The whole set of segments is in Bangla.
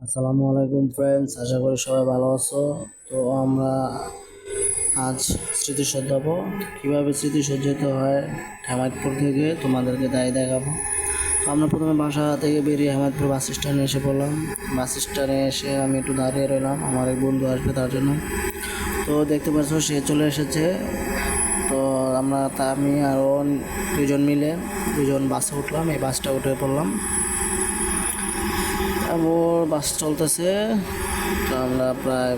আসসালামু আলাইকুম ফ্রেন্ডস, আশা করি সবাই ভালো আছো। তো আমরা আজ স্মৃতিসৌধ যাবো। কীভাবে স্মৃতিসৌধ হয় হেমায়তপুর থেকে তোমাদেরকে তাই দেখাবো। তো আমরা প্রথমে বাসা থেকে বেরিয়ে হেমায়তপুর বাস স্ট্যান্ডে এসে পড়লাম। বাস স্ট্যান্ডে এসে আমি একটু দাঁড়িয়ে রইলাম, আমার এক বন্ধু আসবে তার জন্য। তো দেখতে পাচ্ছ সে চলে এসেছে। তো আমি আরও দুজন বাসে উঠলাম, এই বাসটা উঠে পড়লাম। আবার বাস চলতেছে। তো আমরা প্রায়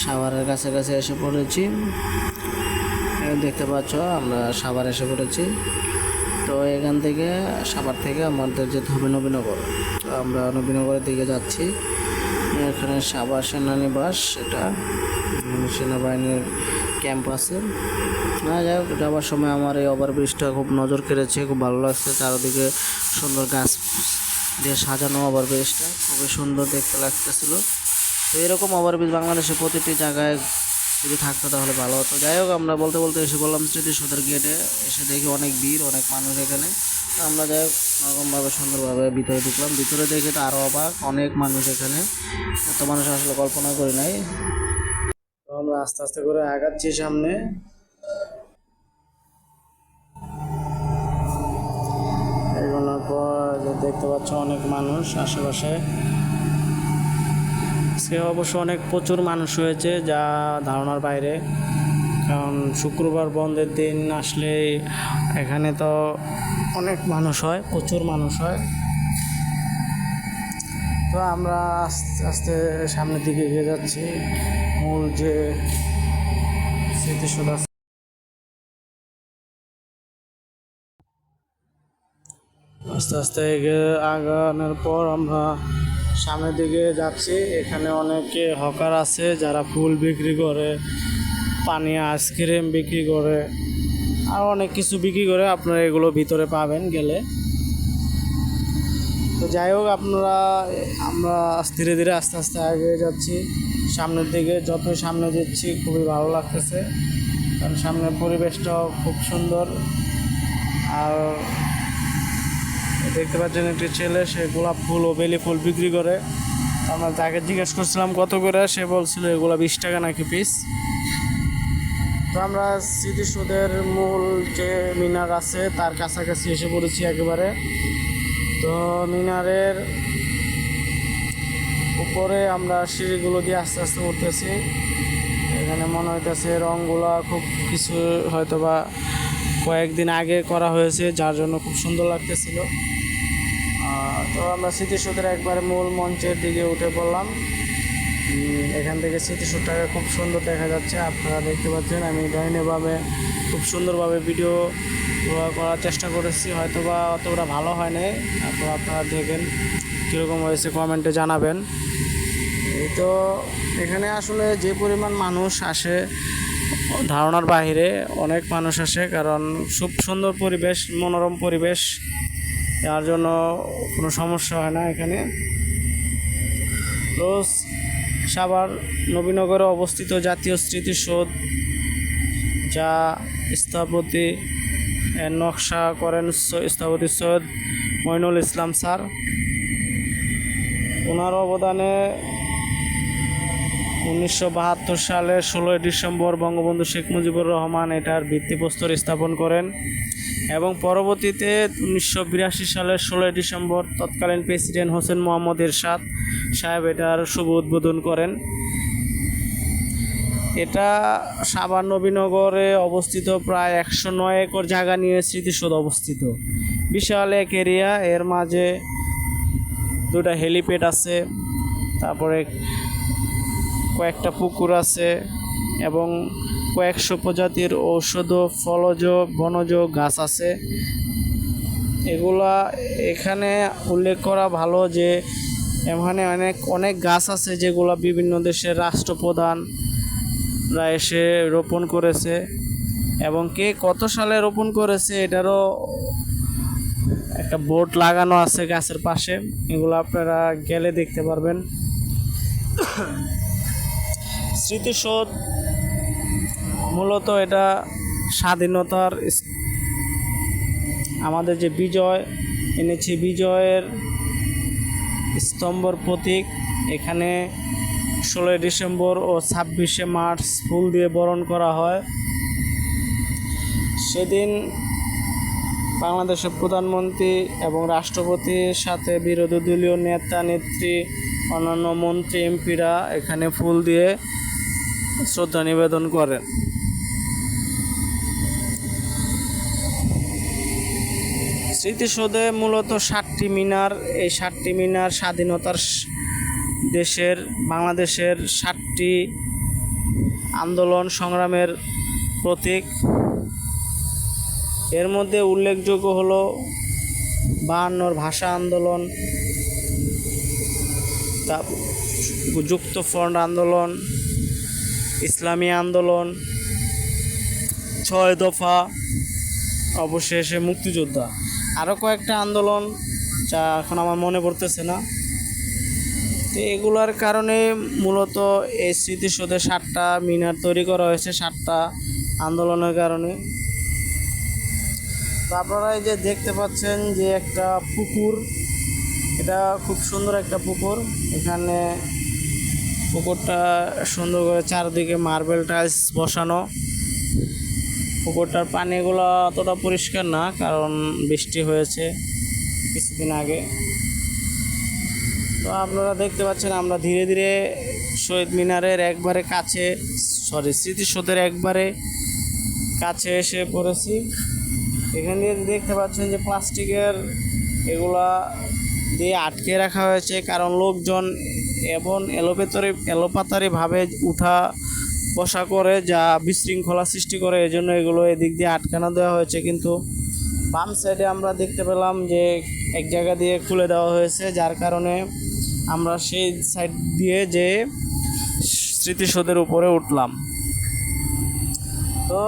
সাভারের কাছাকাছি এসে পড়েছি। দেখতে পাচ্ছ আমরা সাভার এসে পড়েছি। তো এখান থেকে সাভার থেকে আমাদের যেতে হবে নবীনগর। তো আমরা নবীনগরের দিকে যাচ্ছি। এখানে সাভার সেনানিবাস, এটা সেনাবাহিনীর ক্যাম্প আছে। যাই হোক, যাওয়ার সময় আমার এই ওভারব্রিজটা খুব নজর কেড়েছে, খুব ভালো লাগছে। চারদিকে সুন্দর গাছ দিয়ে সাজানো ওভারব্রিজটা খুবই সুন্দর দেখতে লাগতেছিল। তো এরকম ওভারব্রিজ বাংলাদেশে প্রতিটি জায়গায় যদি থাকতো তাহলে ভালো হতো। যাই হোক, আমরা বলতে বলতে এসে বললাম স্মৃতিসৌধের গেটে। এসে দেখি অনেক ভিড়, অনেক মানুষ এখানে। তো আমরা যাই হোক রকমভাবে সুন্দরভাবে ভিতরে ঢুকলাম। ভিতরে দেখে তো আরও অবাক, অনেক মানুষ এখানে, এত মানুষ আসলে কল্পনা করি নাই। তো আমরা আস্তে আস্তে করে আগাচ্ছি সামনে। এগোনোর পর দেখতে পাচ্ছ অনেক মানুষ আশেপাশে। আজকে অবশ্য প্রচুর মানুষ হয়েছে, যা ধারণার বাইরে। কারণ শুক্রবার বন্ধের দিন আসলে এখানে তো অনেক মানুষ হয়, প্রচুর মানুষ হয়। তো আমরা আস্তে আস্তে সামনের দিকে এগিয়ে যাচ্ছি। মূল যে স্মৃতিসৌধ আছে, আস্তে আস্তে আগানোর পর আমরা সামনের দিকে যাচ্ছি। এখানে অনেকে হকার আছে যারা ফুল বিক্রি করে, পানীয় আইসক্রিম বিক্রি করে, আর অনেক কিছু বিক্রি করে। আপনারা এগুলো ভিতরে পাবেন গেলে। তো যাই হোক, আমরা ধীরে ধীরে আস্তে আস্তে এগিয়ে যাচ্ছি সামনের দিকে। যতই সামনে যাচ্ছি খুবই ভালো লাগতেছে, কারণ সামনের পরিবেশটাও খুব সুন্দর। আর দেখতে পাচ্ছেন একটি ছেলে, সে গোলাপ ফুল ও বেলি ফুল বিক্রি করে। আমরা তাকে জিজ্ঞেস করছিলাম কত করে, সে বলছিল এগুলো 20 টাকা নাকি পিস। তো আমরা স্মৃতিসৌধের মূল যে মিনার আছে তার কাছাকাছি এসে পড়েছি একেবারে। তো মিনারের উপরে আমরা সিঁড়িগুলো দিয়ে আস্তে আস্তে উঠতেছি। এখানে মনে হইতেছে রঙগুলো খুব কিছু হয়তো বা কয়েকদিন আগে করা হয়েছে, যার জন্য খুব সুন্দর লাগতেছিল। তো আমরা স্মৃতিসৌধের একবারে মূল মঞ্চের দিকে উঠে পড়লাম। এখান থেকে স্মৃতিসৌধটাকে খুব সুন্দর দেখা যাচ্ছে। আপনারা দেখতে পাচ্ছেন আমি ডাইনেভাবে খুব সুন্দরভাবে ভিডিও করার চেষ্টা করেছি, হয়তো বা অতটা ভালো হয় নাই। তারপর আপনারা দেখেন কীরকম হয়েছে, কমেন্টে জানাবেন। তো এখানে আসলে যে পরিমাণ মানুষ আসে ধারণার বাইরে, অনেক মানুষ আসে, কারণ খুব সুন্দর পরিবেশ, মনোরম পরিবেশ, যার জন্য কোনো সমস্যা হয় না এখানে। রোজ সাভার নবীনগরে অবস্থিত জাতীয় স্মৃতিসৌধ, যা স্থাপতি নকশা করেন স্থপতি সৈয়দ মইনুল ইসলাম স্যার। ওনার অবদানে 1972 সালের 16 ডিসেম্বর বঙ্গবন্ধু শেখ মুজিবুর রহমান এটার ভিত্তিপ্রস্তর স্থাপন করেন, এবং পরবর্তীতে 1982 সালের 16 ডিসেম্বর তৎকালীন প্রেসিডেন্ট হোসেন মোহাম্মদ এরশাদ সাহেব এটার শুভ উদ্বোধন করেন। এটা সাভার নবীনগরে অবস্থিত, প্রায় 109 একর জায়গা নিয়ে স্মৃতিসৌধ অবস্থিত। বিশাল এক এরিয়া, এর মাঝে 2টা হেলিপ্যাড আছে, তারপরে কয়েকটা পুকুর আছে, এবং কয়েকশো প্রজাতির ঔষধ, ফলজ, বনজ গাছ আছে। এগুলা এখানে উল্লেখ করা ভালো যে এখানে অনেক গাছ আছে যেগুলো বিভিন্ন দেশের রাষ্ট্রপ্রধানরা এসে রোপণ করেছে, এবং কে কত সালে রোপণ করেছে এটারও একটা বোর্ড লাগানো আছে গাছের পাশে। এগুলো আপনারা গেলে দেখতে পারবেন। স্মৃতিসৌধ মূলত এটা স্বাধীনতার, আমাদের যে বিজয় এনেছি, বিজয়ের স্তম্ভর প্রতীক। এখানে 16 ডিসেম্বর ও 26শে মার্চ ফুল দিয়ে বরণ করা হয়। সেদিন বাংলাদেশের প্রধানমন্ত্রী এবং রাষ্ট্রপতির সাথে বিরোধী দলীয় নেতা নেত্রী, অন্যান্য মন্ত্রী এমপিরা এখানে ফুল দিয়ে শ্রদ্ধা নিবেদন করেন। স্মৃতিসৌধে মূলত 7টি মিনার। এই 7টি মিনার স্বাধীনতার দেশের বাংলাদেশের 7টি আন্দোলন সংগ্রামের প্রতীক। এর মধ্যে উল্লেখযোগ্য হলো 52 ভাষা আন্দোলন, যুক্তফ্রন্ট আন্দোলন, ইসলামী আন্দোলন, 6 দফা, অবশেষে মুক্তিযোদ্ধা, আরও কয়েকটা আন্দোলন যা এখন আমার মনে পড়তেছে না। তো এগুলোর কারণে মূলত এই স্মৃতিসৌধে 7টা মিনার তৈরি করা হয়েছে, 7টা আন্দোলনের কারণে। তো আপনারা এই যে দেখতে পাচ্ছেন যে একটা পুকুর, এটা খুব সুন্দর একটা পুকুর। এখানে পুকুরটা সুন্দর করে চারদিকে মার্বেল টাইলস বসানো। পুকুরটার পানিগুলো অতটা পরিষ্কার না, কারণ বৃষ্টি হয়েছে কিছুদিন আগে। তো আপনারা দেখতে পাচ্ছেন আমরা ধীরে ধীরে শহীদ মিনারের একবারে কাছে, স্মৃতিসৌধের একবারে কাছে এসে পড়েছি। এখান দিয়ে দেখতে পাচ্ছেন যে প্লাস্টিকের এগুলা দিয়ে আটকে রাখা হয়েছে, কারণ লোকজন এবং এলোপাতারিভাবে উঠা বসা করে, যা বিশৃঙ্খলা সৃষ্টি করে। এই জন্য এগুলো এদিক দিয়ে আটকানো দেওয়া হয়েছে। কিন্তু বাম সাইডে আমরা দেখতে পেলাম যে এক জায়গা দিয়ে খুলে দেওয়া হয়েছে, যার কারণে আমরা সেই সাইড দিয়ে যে স্মৃতিসৌধের উপরে উঠলাম। তো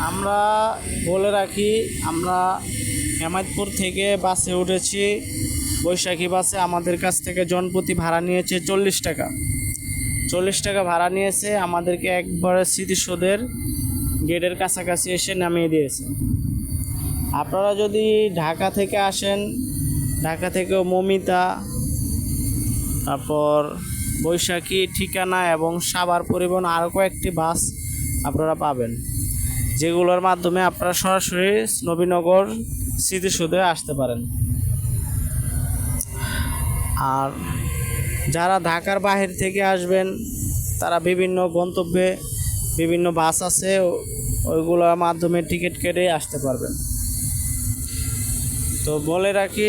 আমরা বলে রাখি, আমরা হেমায়তপুর থেকে বাসে উঠেছি, বৈশাখী বাসে। আমাদের কাছ থেকে জনপ্রতি ভাড়া নিয়েছে 40 টাকা। 40 টাকা ভাড়া নিয়েছে, আমাদেরকে একবারে স্মৃতিসৌধের গেটের কাছাকাছি এসে নামিয়ে দিয়েছে। আপনারা যদি ঢাকা থেকে আসেন, ঢাকা থেকেও মমিতা, তারপর বৈশাখী, ঠিকানা এবং সাভার পরিবহন আরও কয়েকটি বাস আপনারা পাবেন, যেগুলোর মাধ্যমে আপনারা সরাসরি নবীনগর স্মৃতিসৌধে আসতে পারেন। আর যারা ঢাকার বাহির থেকে আসবেন, তারা বিভিন্ন গন্তব্যে বিভিন্ন বাস আছে, ওইগুলোর মাধ্যমে টিকিট কেটে আসতে পারবেন। তো বলে রাখি,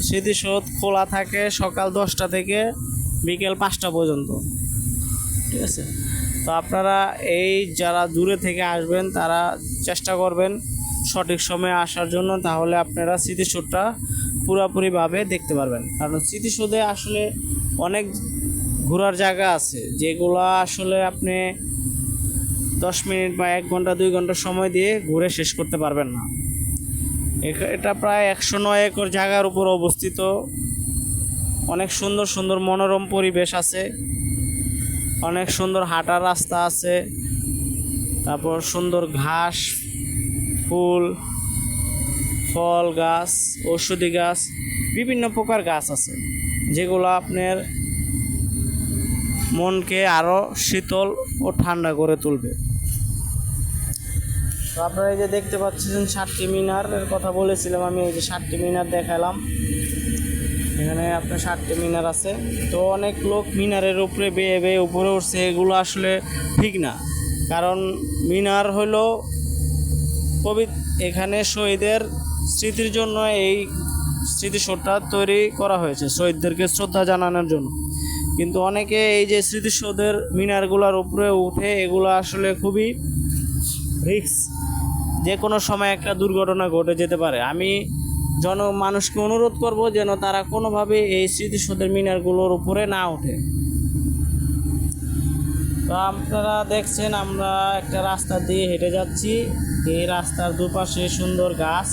স্মৃতিসৌধ খোলা থাকে সকাল 10টা থেকে বিকেল 5টা পর্যন্ত, ঠিক আছে। তো আপনারা এই যারা দূরে থেকে আসবেন, তারা চেষ্টা করবেন সঠিক সময়ে আসার জন্য, তাহলে আপনারা স্মৃতিসৌধটা পুরোপুরিভাবে দেখতে পারবেন। কারণ স্মৃতিসৌধে আসলে অনেক ঘোরার জায়গা আছে, যেগুলো আসলে আপনি 10 মিনিট বা 1 ঘন্টা 2 ঘন্টা সময় দিয়ে ঘুরে শেষ করতে পারবেন না। এটা প্রায় 109 একর জায়গার উপর অবস্থিত। অনেক সুন্দর সুন্দর মনোরম পরিবেশ আছে, অনেক সুন্দর হাঁটার রাস্তা আছে, তারপর সুন্দর ঘাস, ফুল, ফল গাছ, ঔষধি গাছ, বিভিন্ন প্রকার গাছ আছে, যেগুলো আপনার মনকে আরও শীতল ও ঠান্ডা করে তুলবে। তো আপনারা এই যে দেখতে পাচ্ছেন 7টি মিনারের কথা বলেছিলাম আমি, এই যে 7টি মিনার দেখালাম। এখানে আপনার 7টি মিনার আছে। তো অনেক লোক মিনারের উপরে বেয়ে বেয়ে উপরে উঠছে, এগুলো আসলে ঠিক না। কারণ মিনার হলো এখানে শহীদের স্মৃতির জন্য এই স্মৃতিসৌধটা তৈরি করা হয়েছে, শহীদদেরকে শ্রদ্ধা জানানোর জন্য। কিন্তু অনেকে এই যে স্মৃতিসৌধের মিনারগুলোর উপরে উঠে, এগুলো আসলে খুবই রিস্ক, যে কোনো সময় একটা দুর্ঘটনা ঘটে যেতে পারে। আমি মানুষকে অনুরোধ করব যেন তারা কোনোভাবে এই স্মৃতিসৌধের মিনারগুলোর উপরে না ওঠে। তো আপনারা দেখছেন আমরা একটা রাস্তা দিয়ে হেঁটে যাচ্ছি, এই রাস্তার দুপাশে সুন্দর গাছ।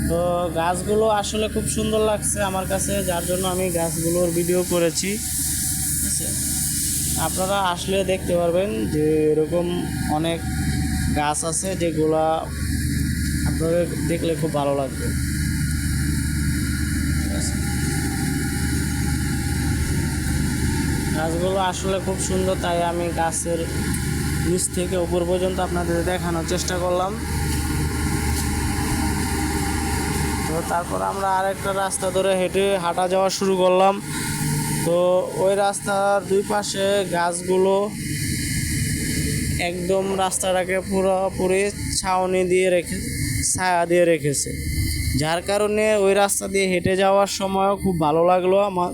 তো গাছগুলো আসলে খুব সুন্দর লাগছে আমার কাছে, যার জন্য আমি গাছগুলোর ভিডিও করেছি, ঠিক আছে। আপনারা আসলে দেখতে পারবেন যে এরকম অনেক গাছ আছে, যেগুলা আপনাদের দেখলে খুব ভালো লাগবে, ঠিক আছে। গাছগুলো আসলে খুব সুন্দর, তাই আমি গাছের নিচ থেকে উপর পর্যন্ত আপনাদের দেখানোর চেষ্টা করলাম। তো তারপর আমরা আরেকটা রাস্তা ধরে হাঁটা যাওয়া শুরু করলাম। তো ওই রাস্তার দুই পাশে গাছগুলো একদম রাস্তাটাকে পুরোপুরি ছাউনি দিয়ে ছায়া দিয়ে রেখেছে, যার কারণে ওই রাস্তা দিয়ে হেঁটে যাওয়ার সময়ও খুব ভালো লাগলো আমার,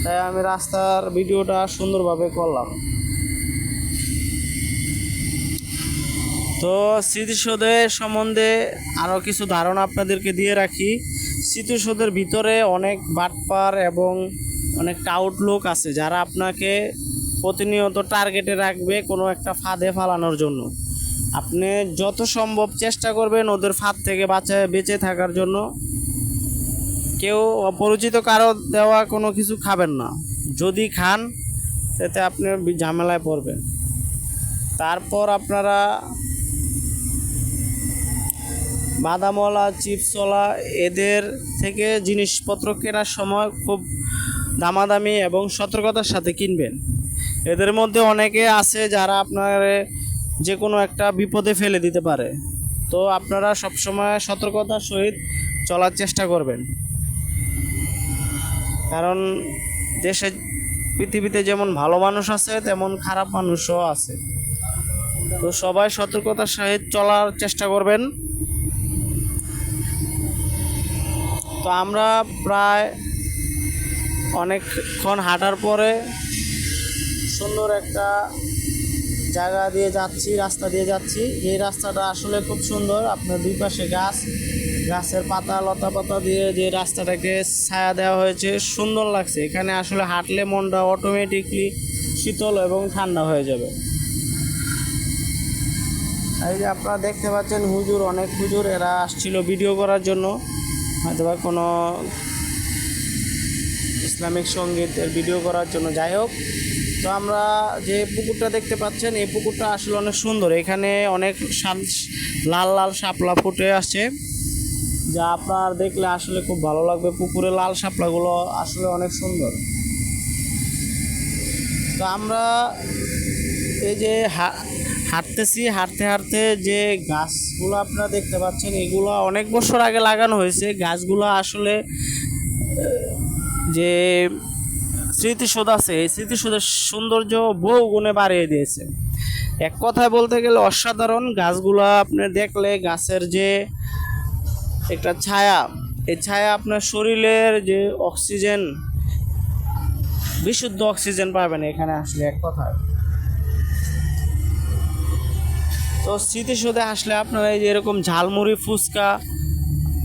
তাই আমি রাস্তার ভিডিওটা সুন্দরভাবে করলাম। তো স্মৃতিসৌধের সম্বন্ধে আরও কিছু ধারণা আপনাদেরকে দিয়ে রাখি। স্মৃতিসৌধের ভিতরে অনেক বাটপার এবং অনেক টাউট লোক আছে, যারা আপনাকে প্রতিনিয়ত টার্গেটে রাখবে কোনো একটা ফাঁদে ফালানোর জন্য। আপনি যত সম্ভব চেষ্টা করবেন ওদের ফাঁদ থেকে বেঁচে থাকার জন্য। কেউ অপরিচিত কারো দেওয়া কোনো কিছু খাবেন না, যদি খান তাতে আপনি ঝামেলায় পড়বেন। তারপর আপনারা বাদামওয়ালা, চিপসওয়ালা এদের থেকে জিনিসপত্র কেনার সময় খুব দামাদামি এবং সতর্কতার সাথে কিনবেন। এদের মধ্যে অনেকে আছে যারা আপনার যে কোনো একটা বিপদে ফেলে দিতে পারে, তো আপনারা সবসময় সতর্কতার সহিত চলার চেষ্টা করবেন, কারণ পৃথিবীতে যেমন ভালো মানুষ আছে তেমন খারাপ মানুষও আছে। তো সবাই সতর্কতার সহিত চলার চেষ্টা করবেন। তো আমরা প্রায় অনেকক্ষণ হাঁটার পরে সুন্দর একটা জায়গা দিয়ে যাচ্ছি, রাস্তা দিয়ে যাচ্ছি। এই রাস্তাটা আসলে খুব সুন্দর, আপনার দুই পাশে গাছের পাতা লতা পাতা দিয়ে যে রাস্তাটাকে ছায়া দেওয়া হয়েছে, সুন্দর লাগছে। এখানে আসলে হাঁটলে মনটা অটোমেটিকলি শীতল এবং ঠান্ডা হয়ে যাবে। এই যে আপনারা দেখতে পাচ্ছেন অনেক হুজুর এরা আসছিল ভিডিও করার জন্য, হয়তোবা কোনো ইসলামিক সঙ্গীতের ভিডিও করার জন্য। যাই হোক, তো আমরা যে পুকুরটা দেখতে পাচ্ছেন এই পুকুরটা আসলে অনেক সুন্দর। এখানে অনেক লাল লাল শাপলা ফুটে আসছে, যা আপনার দেখলে আসলে খুব ভালো লাগবে। পুকুরে লাল শাপলাগুলো আসলে অনেক সুন্দর। তো আমরা এই যে হাঁটতে হাঁটতে যে গাছগুলো আপনারা দেখতে পাচ্ছেন, এগুলো অনেক বছর আগে লাগানো হয়েছে। গাছগুলো আসলে যে স্মৃতিসৌধ আছে, এই স্মৃতিসৌধের সৌন্দর্য বহু গুণে বাড়িয়ে দিয়েছে। এক কথায় বলতে গেলে অসাধারণ। গাছগুলো আপনি দেখলে গাছের যে একটা ছায়া, এই ছায়া আপনার শরীরের যে অক্সিজেন, বিশুদ্ধ অক্সিজেন পাবেন এখানে আসলে, এক কথায়। তো স্মৃতিসৌধে আসলে আপনারা এই যে এরকম ঝালমুড়ি, ফুচকা,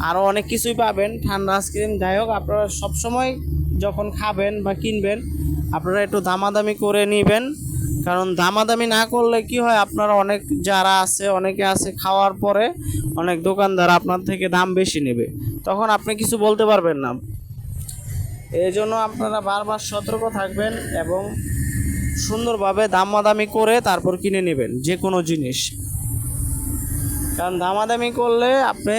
আরও অনেক কিছুই পাবেন, ঠান্ডা আইসক্রিম। যাই হোক, আপনারা সবসময় যখন খাবেন বা কিনবেন আপনারা একটু দামাদামি করে নেবেন, কারণ দামাদামি না করলে কি হয়, আপনারা অনেকে আছে খাওয়ার পরে অনেক দোকানদার আপনার থেকে দাম বেশি নেবে, তখন আপনি কিছু বলতে পারবেন না। এই জন্য আপনারা বারবার সতর্ক থাকবেন এবং সুন্দরভাবে দামাদামি করে তারপর কিনে নেবেন যে কোনো জিনিস, কারণ দামাদামি করলে আপনি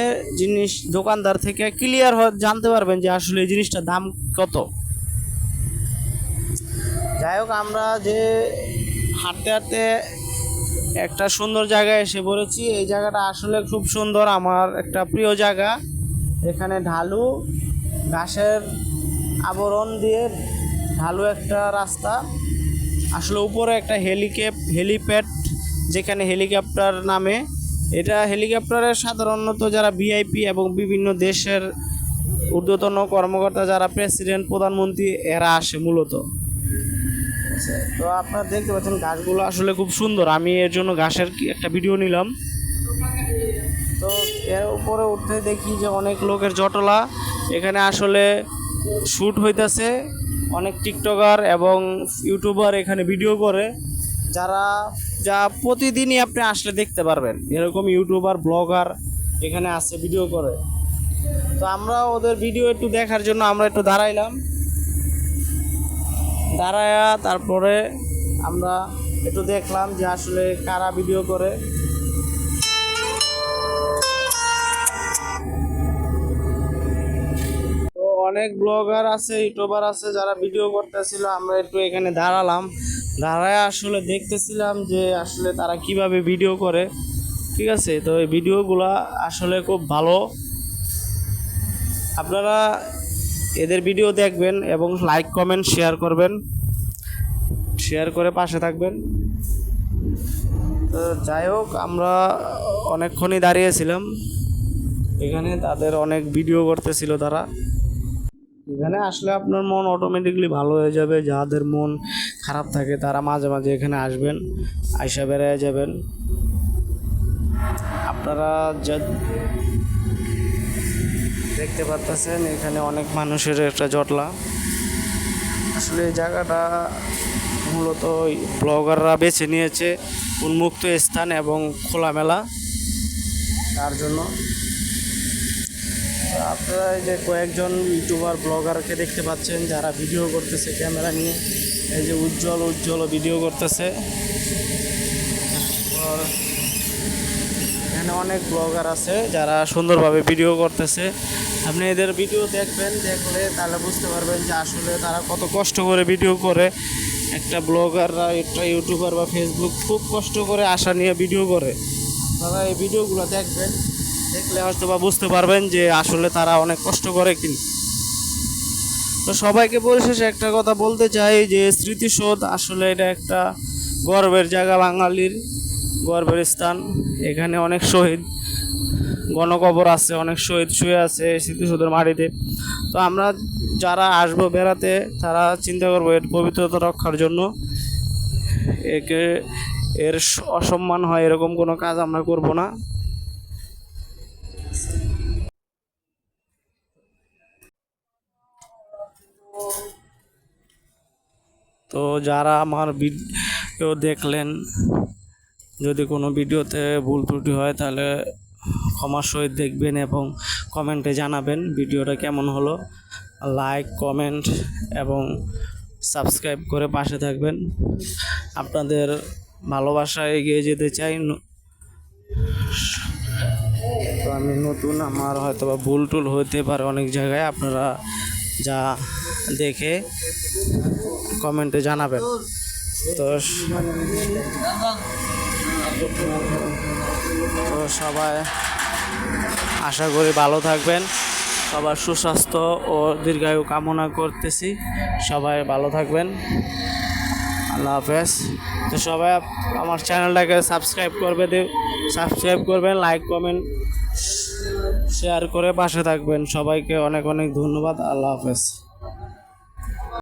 দোকানদার থেকে ক্লিয়ার জানতে পারবেন যে আসলে এই জিনিসটার দাম কত। যাই হোক, আমরা যে হাঁটতে হাঁটতে একটা সুন্দর জায়গায় এসে পড়েছি। এই জায়গাটা আসলে খুব সুন্দর, আমার একটা প্রিয় জায়গা। এখানে ঢালু ঘাসের আবরণ দিয়ে ঢালু একটা রাস্তা, আসলে উপরে একটা হেলিপ্যাড, যেখানে হেলিকপ্টার নামে। এটা হেলিকপ্টারের সাধারণত যারা ভিআইপি এবং বিভিন্ন দেশের ঊর্ধ্বতন কর্মকর্তা, যারা প্রেসিডেন্ট, প্রধানমন্ত্রী, এরা আসে মূলত। তো আপনারা দেখতে পাচ্ছেন গাছগুলো আসলে খুব সুন্দর। আমি এর জন্য ঘাসের একটা ভিডিও নিলাম। তো এর উপরে উঠতে দেখি যে অনেক লোকের জটলা, এখানে আসলে শ্যুট হইতেছে। অনেক টিকটকার এবং ইউটিউবার এখানে ভিডিও করে, যা প্রতিদিনই আপনি আসলে দেখতে পারবেন। এরকম ইউটিউবার, ব্লগার এখানে আসে ভিডিও করে। তো আমরা ওদের ভিডিও একটু দেখার জন্য আমরা একটু দাঁড়াইলাম। দাঁড়ায়া তারপরে আমরা একটু দেখলাম যে আসলে কারা ভিডিও করে। তো অনেক ব্লগার আছে, ইউটিউবার আছে যারা ভিডিও করতেছিল। আমরা একটু এখানে দাঁড়ালাম, দাঁড়ায় আসলে দেখতেছিলাম যে আসলে তারা কিভাবে ভিডিও করে। ঠিক আছে, তো এই ভিডিওগুলা আসলে খুব ভালো। আপনারা এদের ভিডিও দেখবেন এবং লাইক কমেন্ট শেয়ার করবেন, শেয়ার করে পাশে থাকবেন। তো যাই হোক, আমরা অনেকক্ষণই দাঁড়িয়েছিলাম এখানে, তাদের অনেক ভিডিও করতেছিল তারা। এখানে আসলে আপনার মন অটোমেটিকলি ভালো হয়ে যাবে। যাদের মন খারাপ থাকে তারা মাঝে মাঝে এখানে আসবেন, আইসা বেড়ায় যাবেন। আপনারা যা দেখতে পাচ্ছেন এখানে অনেক মানুষের একটা জটলা। আসলে এই জায়গাটা মূলত ব্লগাররা বেছে নিয়েছে উন্মুক্ত স্থান এবং খোলামেলা, তার জন্য। আপনারা এই যে কয়েকজন ইউটিউবার ব্লগারকে দেখতে পাচ্ছেন যারা ভিডিও করতেছে ক্যামেরা নিয়ে। এই যে উজ্জ্বল ভিডিও করতেছে। এখানে অনেক ব্লগার আছে যারা সুন্দরভাবে ভিডিও করতেছে। আপনি এদের ভিডিও দেখবেন, দেখলে তাহলে বুঝতে পারবেন যে আসলে তারা কত কষ্ট করে ভিডিও করে। একটা ব্লগাররা, একটা ইউটিউবার বা ফেসবুক খুব কষ্ট করে আশা নিয়ে ভিডিও করে। তারা এই ভিডিওগুলো দেখবেন, দেখলে হয়তো বা বুঝতে পারবেন যে আসলে তারা অনেক কষ্ট করে কিনা। তো সবাইকে পরিশেষে একটা কথা বলতে চাই যে স্মৃতিসৌধ আসলে এটা একটা গর্বের জায়গা, বাঙালির গর্বের স্থান। এখানে অনেক শহীদ গণকবর আছে, অনেক শহীদ শুয়ে আছে স্মৃতিসৌধের মাটিতে। তো আমরা যারা আসবো বেড়াতে তারা চিন্তা করবো এর পবিত্রতা রক্ষার জন্য। এর অসম্মান হয় এরকম কোনো কাজ আমরা করব না। তো যারা আমার ভিডিও দেখলেন, যদি কোনো ভিডিওতে ভুল ত্রুটি হয় তাহলে ক্ষমার সহিত দেখবেন এবং কমেন্টে জানাবেন ভিডিওটা কেমন হলো। লাইক, কমেন্ট এবং সাবস্ক্রাইব করে পাশে থাকবেন। আপনাদের ভালোবাসায় এগিয়ে যেতে চাই। তো আমি নতুন, আমার হয়তো বা ভুল টুল হতে পারে অনেক জায়গায়, আপনারা যা দেখে কমেন্টে জানাবেন। তো সবাই আশা করি ভালো থাকবেন। সবার সুস্বাস্থ্য ও দীর্ঘায়ু কামনা করতেছি। সবাই ভালো থাকবেন। আল্লাহ হাফেজ। তো সবাই আমার চ্যানেলটাকে সাবস্ক্রাইব করবেন, লাইক কমেন্ট শেয়ার করে পাশে থাকবেন। সবাইকে অনেক অনেক ধন্যবাদ। আল্লাহ হাফেজ।